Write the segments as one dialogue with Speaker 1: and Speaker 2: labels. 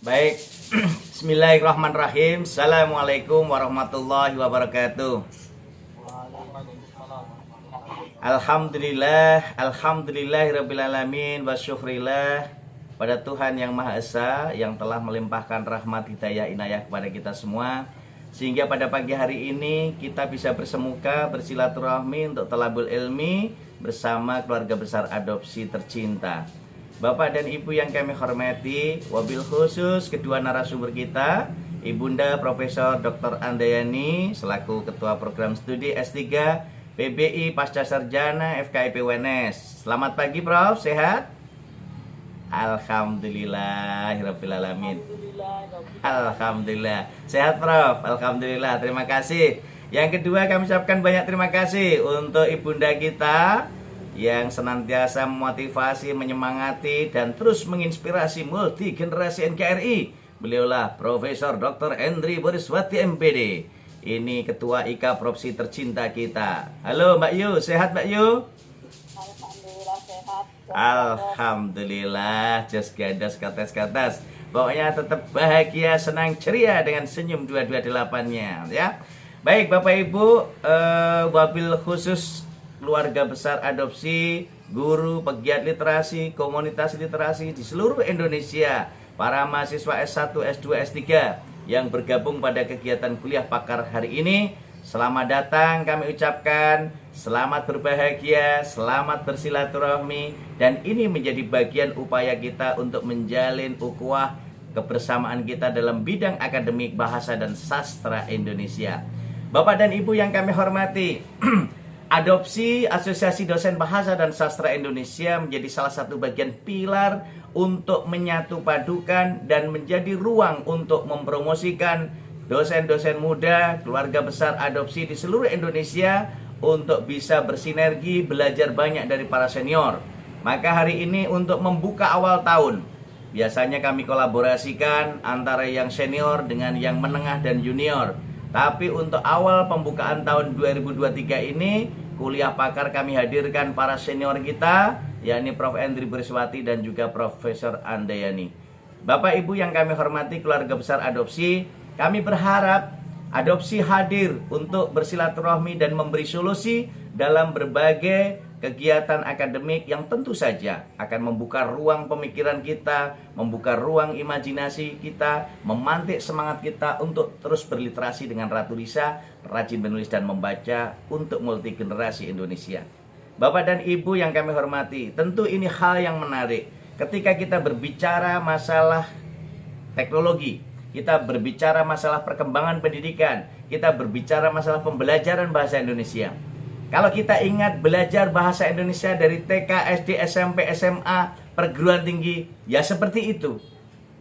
Speaker 1: Baik, Bismillahirrahmanirrahim. Assalamualaikum warahmatullahi wabarakatuh. Alhamdulillahirrabbilalamin wa syukrillah pada Tuhan yang Maha Esa yang telah melimpahkan rahmat hidayah inayah kepada kita semua, sehingga pada pagi hari ini kita bisa bersemuka bersilaturahmi untuk talabul ilmi bersama keluarga besar adopsi tercinta. Bapak dan Ibu yang kami hormati, wabil khusus kedua narasumber kita, Ibunda Profesor Dr. Andayani selaku Ketua Program Studi S3 PBI Pasca Sarjana FKIP UNS. Selamat pagi Prof, sehat? Alhamdulillahirrabbilalamin. Alhamdulillah. Sehat Prof, Alhamdulillah, terima kasih. Yang kedua kami ucapkan banyak terima kasih untuk Ibunda kita yang senantiasa memotivasi, menyemangati, dan terus menginspirasi multi generasi NKRI. Beliaulah Profesor Dr. Endri Boriswati MPD. Ini Ketua IKA Propsi tercinta kita. Halo Mbak Yu, sehat Mbak Yu?
Speaker 2: Alhamdulillah sehat.
Speaker 1: Alhamdulillah, just gadas kates. Pokoknya tetap bahagia, senang, ceria dengan senyum 228-nya ya. Baik Bapak Ibu, wabil khusus keluarga besar adopsi, guru, pegiat literasi, komunitas literasi di seluruh Indonesia, para mahasiswa S1, S2, S3 yang bergabung pada kegiatan kuliah pakar hari ini. Selamat datang kami ucapkan, selamat berbahagia, selamat bersilaturahmi, dan ini menjadi bagian upaya kita untuk menjalin ukhuwah kebersamaan kita dalam bidang akademik bahasa dan sastra Indonesia. Bapak dan Ibu yang kami hormati, Adopsi Asosiasi Dosen Bahasa dan Sastra Indonesia menjadi salah satu bagian pilar untuk menyatu padukan dan menjadi ruang untuk mempromosikan dosen-dosen muda, keluarga besar adopsi di seluruh Indonesia untuk bisa bersinergi, belajar banyak dari para senior. Maka hari ini untuk membuka awal tahun, biasanya kami kolaborasikan antara yang senior dengan yang menengah dan junior. Tapi untuk awal pembukaan tahun 2023 ini, kuliah pakar kami hadirkan para senior kita, yakni Prof. Endri Boriswati dan juga Profesor Andayani. Bapak Ibu yang kami hormati keluarga besar adopsi, kami berharap adopsi hadir untuk bersilaturahmi dan memberi solusi dalam berbagai kegiatan akademik yang tentu saja akan membuka ruang pemikiran kita, membuka ruang imajinasi kita, memantik semangat kita untuk terus berliterasi dengan Ratu Lisa, rajin menulis dan membaca untuk multi generasi Indonesia. Bapak dan Ibu yang kami hormati, tentu ini hal yang menarik. Ketika kita berbicara masalah teknologi, kita berbicara masalah perkembangan pendidikan, kita berbicara masalah pembelajaran bahasa Indonesia. Kalau kita ingat belajar bahasa Indonesia dari TK, SD, SMP, SMA, perguruan tinggi, ya seperti itu.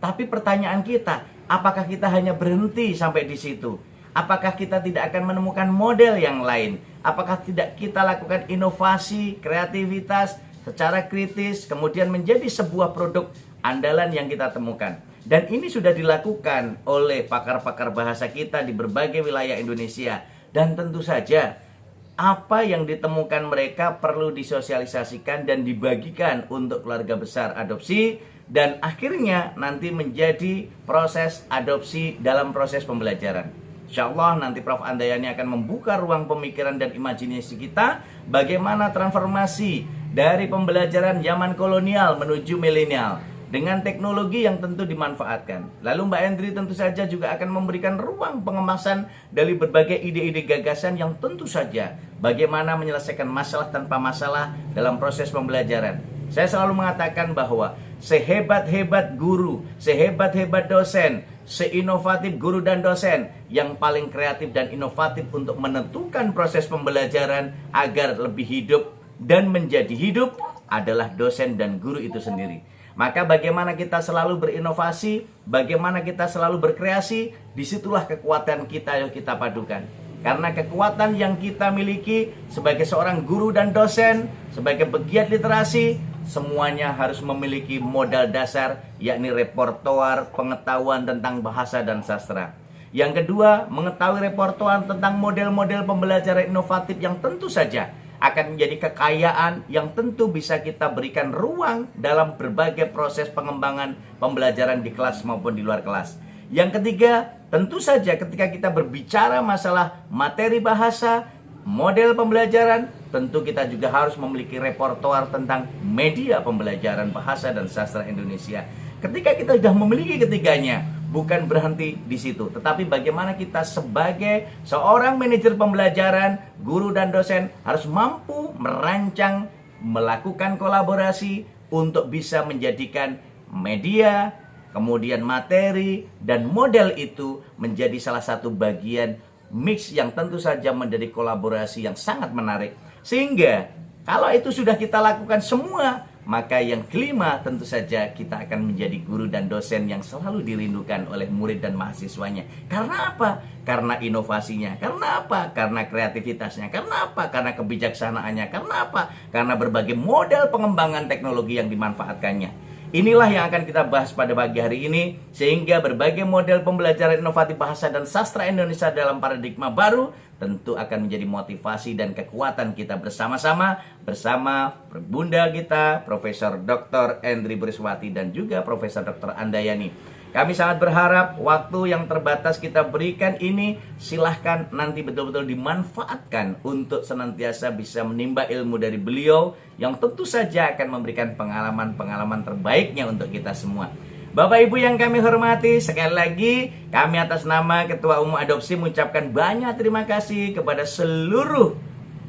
Speaker 1: Tapi pertanyaan kita, apakah kita hanya berhenti sampai di situ? Apakah kita tidak akan menemukan model yang lain? Apakah tidak kita lakukan inovasi, kreativitas secara kritis, kemudian menjadi sebuah produk andalan yang kita temukan? Dan ini sudah dilakukan oleh pakar-pakar bahasa kita di berbagai wilayah Indonesia. Dan tentu saja apa yang ditemukan mereka perlu disosialisasikan dan dibagikan untuk keluarga besar adopsi, dan akhirnya nanti menjadi proses adopsi dalam proses pembelajaran. Insya Allah nanti Prof. Andayani akan membuka ruang pemikiran dan imajinasi kita bagaimana transformasi dari pembelajaran zaman kolonial menuju milenial dengan teknologi yang tentu dimanfaatkan. Lalu Mbak Endri tentu saja juga akan memberikan ruang pengemasan dari berbagai ide-ide gagasan yang tentu saja bagaimana menyelesaikan masalah tanpa masalah dalam proses pembelajaran. Saya selalu mengatakan bahwa sehebat-hebat guru, sehebat-hebat dosen, seinovatif guru dan dosen, yang paling kreatif dan inovatif untuk menentukan proses pembelajaran agar lebih hidup dan menjadi hidup adalah dosen dan guru itu sendiri. Maka bagaimana kita selalu berinovasi, bagaimana kita selalu berkreasi, disitulah kekuatan kita yang kita padukan. Karena kekuatan yang kita miliki sebagai seorang guru dan dosen, sebagai pegiat literasi, semuanya harus memiliki modal dasar, yakni repertoar pengetahuan tentang bahasa dan sastra. Yang kedua, mengetahui repertoar tentang model-model pembelajaran inovatif yang tentu saja akan menjadi kekayaan yang tentu bisa kita berikan ruang dalam berbagai proses pengembangan pembelajaran di kelas maupun di luar kelas. Yang ketiga, tentu saja ketika kita berbicara masalah materi bahasa, model pembelajaran, tentu kita juga harus memiliki repertoar tentang media pembelajaran bahasa dan sastra Indonesia. Ketika kita sudah memiliki ketiganya, bukan berhenti di situ, tetapi bagaimana kita sebagai seorang manajer pembelajaran, guru dan dosen harus mampu merancang, melakukan kolaborasi untuk bisa menjadikan media, kemudian materi, dan model itu menjadi salah satu bagian mix yang tentu saja menjadi kolaborasi yang sangat menarik. Sehingga kalau itu sudah kita lakukan semua, maka yang kelima tentu saja kita akan menjadi guru dan dosen yang selalu dirindukan oleh murid dan mahasiswanya. Karena apa? Karena inovasinya. Karena apa? Karena kreativitasnya. Karena apa? Karena kebijaksanaannya. Karena apa? Karena berbagai model pengembangan teknologi yang dimanfaatkannya. Inilah yang akan kita bahas pada pagi hari ini, sehingga berbagai model pembelajaran inovatif bahasa dan sastra Indonesia dalam paradigma baru tentu akan menjadi motivasi dan kekuatan kita bersama-sama bersama Bunda kita, Profesor Dr. Endri Buriswati dan juga Profesor Dr. Andayani. Kami sangat berharap waktu yang terbatas kita berikan ini silahkan nanti betul-betul dimanfaatkan untuk senantiasa bisa menimba ilmu dari beliau yang tentu saja akan memberikan pengalaman-pengalaman terbaiknya untuk kita semua. Bapak Ibu yang kami hormati, sekali lagi kami atas nama Ketua Umum Adopsi mengucapkan banyak terima kasih kepada seluruh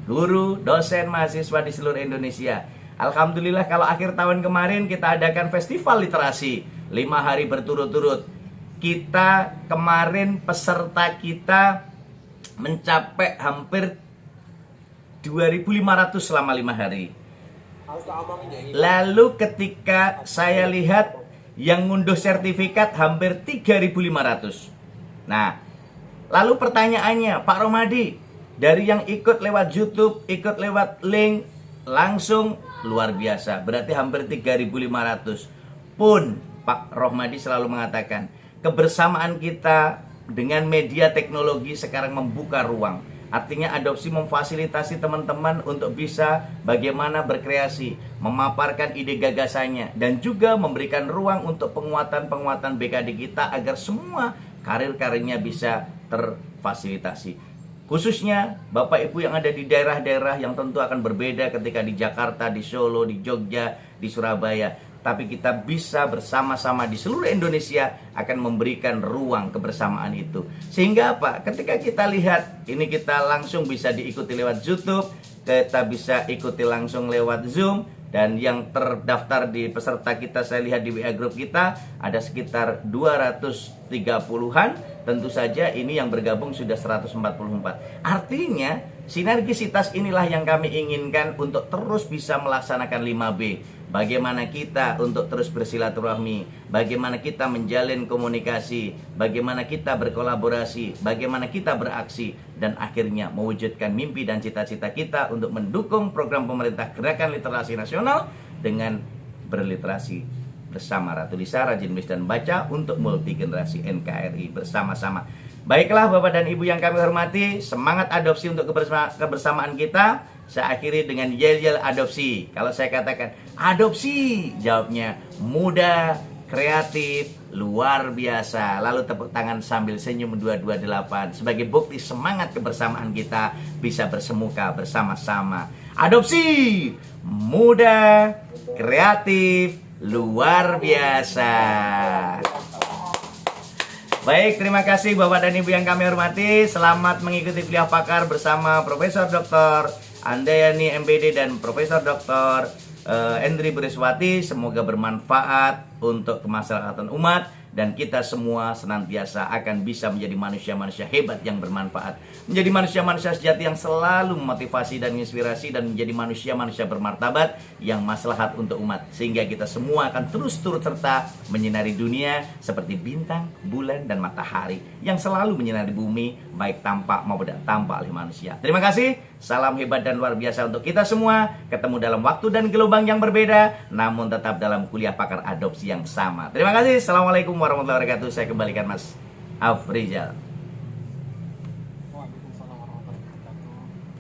Speaker 1: guru, dosen, mahasiswa di seluruh Indonesia. Alhamdulillah kalau akhir tahun kemarin kita adakan festival literasi 5 hari berturut-turut. Kita kemarin peserta kita mencapai hampir 2.500 selama 5 hari. Lalu ketika saya lihat yang ngunduh sertifikat hampir 3.500. Nah, lalu pertanyaannya, Pak Romadi, dari yang ikut lewat YouTube, ikut lewat link, langsung luar biasa. Berarti hampir 3.500. Pun Pak Romadi selalu mengatakan, kebersamaan kita dengan media teknologi sekarang membuka ruang. Artinya adopsi memfasilitasi teman-teman untuk bisa bagaimana berkreasi, memaparkan ide gagasannya, dan juga memberikan ruang untuk penguatan-penguatan BKD kita agar semua karir-karirnya bisa terfasilitasi. Khususnya Bapak Ibu yang ada di daerah-daerah yang tentu akan berbeda ketika di Jakarta, di Solo, di Jogja, di Surabaya. Tapi kita bisa bersama-sama di seluruh Indonesia akan memberikan ruang kebersamaan itu. Sehingga apa? Ketika kita lihat, ini kita langsung bisa diikuti lewat YouTube, kita bisa ikuti langsung lewat Zoom, dan yang terdaftar di peserta kita saya lihat di WA Group kita ada sekitar 230-an. Tentu saja ini yang bergabung sudah 144. Artinya sinergisitas inilah yang kami inginkan untuk terus bisa melaksanakan 5B. Bagaimana kita untuk terus bersilaturahmi, bagaimana kita menjalin komunikasi, bagaimana kita berkolaborasi, bagaimana kita beraksi, dan akhirnya mewujudkan mimpi dan cita-cita kita untuk mendukung program pemerintah Gerakan Literasi Nasional dengan berliterasi bersama Ratu Lisa, rajin menulis dan baca untuk multi generasi NKRI bersama-sama. Baiklah Bapak dan Ibu yang kami hormati, semangat adopsi untuk kebersamaan kita. Saya akhiri dengan yel-yel adopsi. Kalau saya katakan adopsi, jawabnya mudah, kreatif, luar biasa. Lalu tepuk tangan sambil senyum 228 sebagai bukti semangat kebersamaan kita bisa bersemuka bersama-sama. Adopsi, mudah, kreatif, luar biasa. Baik, terima kasih Bapak dan Ibu yang kami hormati. Selamat mengikuti kuliah pakar bersama Profesor Dr. Andayani MPD dan Profesor Dr. Endri Buriswati. Semoga bermanfaat untuk kemaslahatan umat dan kita semua senantiasa akan bisa menjadi manusia-manusia hebat yang bermanfaat, menjadi manusia-manusia sejati yang selalu memotivasi dan menginspirasi, dan menjadi manusia-manusia bermartabat yang maslahat untuk umat, sehingga kita semua akan terus turut serta menyinari dunia seperti bintang, bulan, dan matahari yang selalu menyinari bumi baik tampak maupun tidak tampak oleh manusia. Terima kasih, salam hebat dan luar biasa untuk kita semua. Ketemu dalam waktu dan gelombang yang berbeda, namun tetap dalam kuliah pakar adopsi yang sama. Terima kasih, assalamualaikum warahmatullahi wabarakatuh. Saya kembalikan Mas Afrizal.